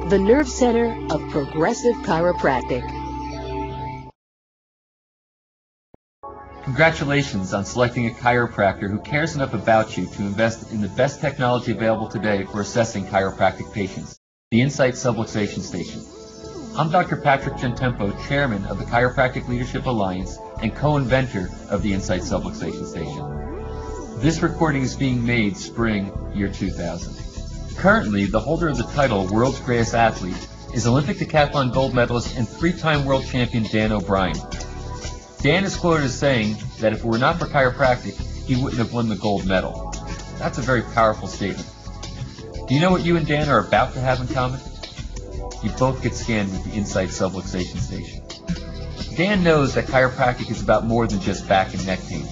the nerve center of progressive chiropractic. Congratulations on selecting a chiropractor who cares enough about you to invest in the best technology available today for assessing chiropractic patients, the Insight Subluxation Station. I'm Dr. Patrick Gentempo, Chairman of the Chiropractic Leadership Alliance and co-inventor of the Insight Subluxation Station. This recording is being made spring year 2000. Currently, the holder of the title World's Greatest Athlete is Olympic decathlon gold medalist and three-time world champion Dan O'Brien. Dan is quoted as saying that if it were not for chiropractic, he wouldn't have won the gold medal. That's a very powerful statement. Do you know what you and Dan are about to have in common? You both get scanned with the Insight Subluxation Station. Dan knows that chiropractic is about more than just back and neck pain.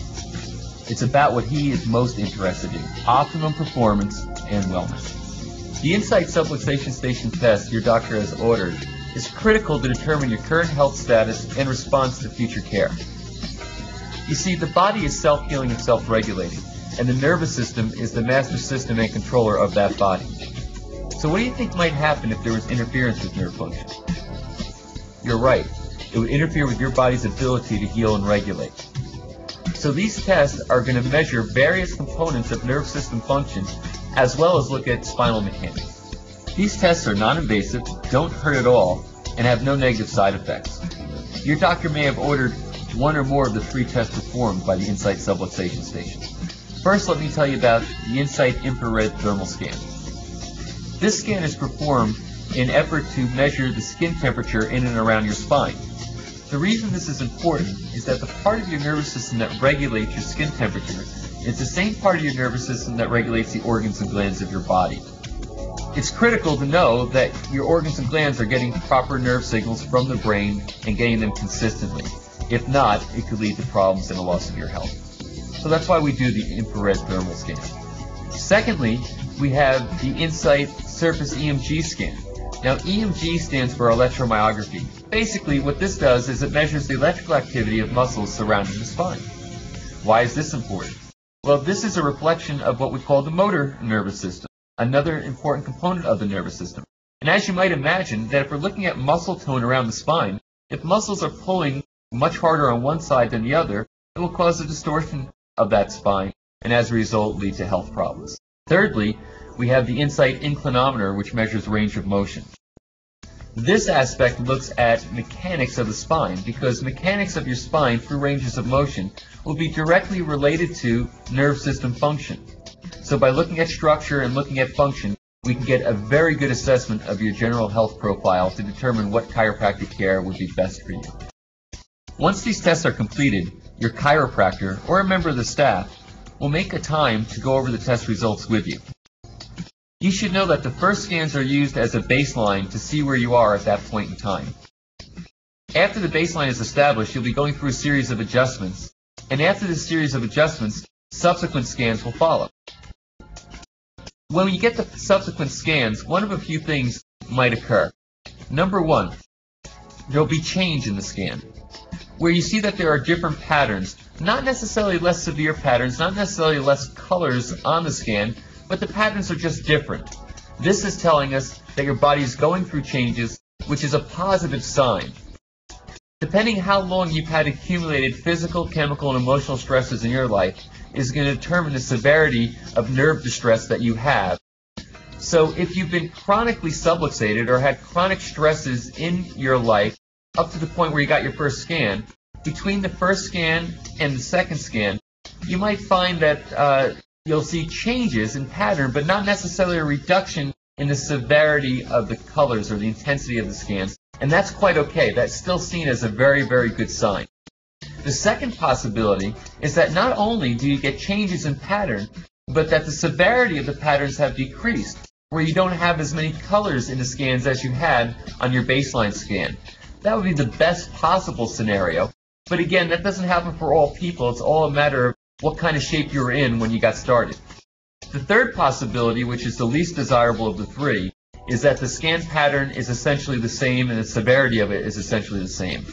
It's about what he is most interested in, optimum performance and wellness. The Insight Subluxation Station test your doctor has ordered is critical to determine your current health status and response to future care. You see, the body is self-healing and self-regulating, and the nervous system is the master system and controller of that body. So what do you think might happen if there was interference with nerve function? You're right. It would interfere with your body's ability to heal and regulate. So these tests are going to measure various components of nerve system function as well as look at spinal mechanics. These tests are non-invasive, don't hurt at all, and have no negative side effects. Your doctor may have ordered one or more of the three tests performed by the Insight Subluxation Station. First, let me tell you about the Insight Infrared Thermal Scan. This scan is performed in an effort to measure the skin temperature in and around your spine. The reason this is important is that the part of your nervous system that regulates your skin temperature is the same part of your nervous system that regulates the organs and glands of your body. It's critical to know that your organs and glands are getting proper nerve signals from the brain and getting them consistently. If not, it could lead to problems and a loss of your health. So that's why we do the infrared thermal scan. Secondly, we have the Insight Surface EMG scan. Now, EMG stands for electromyography. Basically, what this does is it measures the electrical activity of muscles surrounding the spine. Why is this important? Well, this is a reflection of what we call the motor nervous system, another important component of the nervous system. And as you might imagine, that if we're looking at muscle tone around the spine, if muscles are pulling much harder on one side than the other, it will cause a distortion of that spine and as a result lead to health problems. Thirdly, we have the Insight Inclinometer, which measures range of motion. This aspect looks at mechanics of the spine because mechanics of your spine through ranges of motion will be directly related to nerve system function. So by looking at structure and looking at function, we can get a very good assessment of your general health profile to determine what chiropractic care would be best for you. Once these tests are completed, your chiropractor or a member of the staff will make a time to go over the test results with you. You should know that the first scans are used as a baseline to see where you are at that point in time. After the baseline is established, you'll be going through a series of adjustments, and after this series of adjustments, subsequent scans will follow. When you get the subsequent scans, one of a few things might occur. Number one, there will be change in the scan, where you see that there are different patterns, not necessarily less severe patterns, not necessarily less colors on the scan, but the patterns are just different. This is telling us that your body is going through changes, which is a positive sign. Depending how long you've had accumulated physical, chemical, and emotional stresses in your life is going to determine the severity of nerve distress that you have. So if you've been chronically subluxated or had chronic stresses in your life up to the point where you got your first scan, between the first scan and the second scan, you might find that you'll see changes in pattern, but not necessarily a reduction in the severity of the colors or the intensity of the scans. And that's quite okay. That's still seen as a very, very good sign. The second possibility is that not only do you get changes in pattern, but that the severity of the patterns have decreased, where you don't have as many colors in the scans as you had on your baseline scan. That would be the best possible scenario. But again, that doesn't happen for all people. It's all a matter of what kind of shape you were in when you got started. The third possibility, which is the least desirable of the three, is that the scan pattern is essentially the same and the severity of it is essentially the same.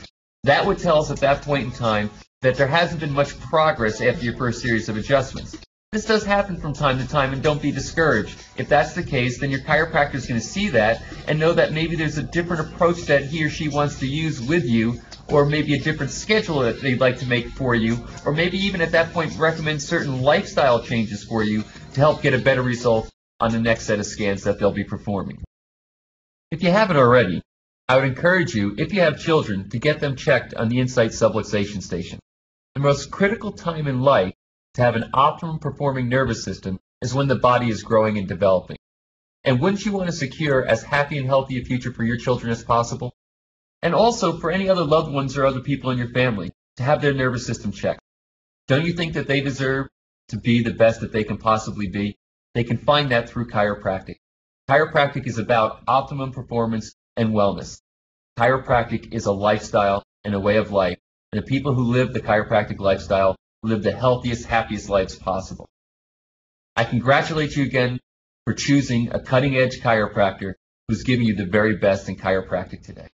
That would tell us at that point in time that there hasn't been much progress after your first series of adjustments. This does happen from time to time, and don't be discouraged. If that's the case, then your chiropractor is going to see that and know that maybe there's a different approach that he or she wants to use with you, or maybe a different schedule that they'd like to make for you, or maybe even at that point recommend certain lifestyle changes for you to help get a better result on the next set of scans that they'll be performing. If you haven't already, I would encourage you, if you have children, to get them checked on the Insight subluxation station. The most critical time in life to have an optimum performing nervous system is when the body is growing and developing. And wouldn't you want to secure as happy and healthy a future for your children as possible? And also for any other loved ones or other people in your family to have their nervous system checked. Don't you think that they deserve to be the best that they can possibly be? They can find that through chiropractic. Chiropractic is about optimum performance and wellness. Chiropractic is a lifestyle and a way of life, and the people who live the chiropractic lifestyle live the healthiest, happiest lives possible. I congratulate you again for choosing a cutting-edge chiropractor who's giving you the very best in chiropractic today.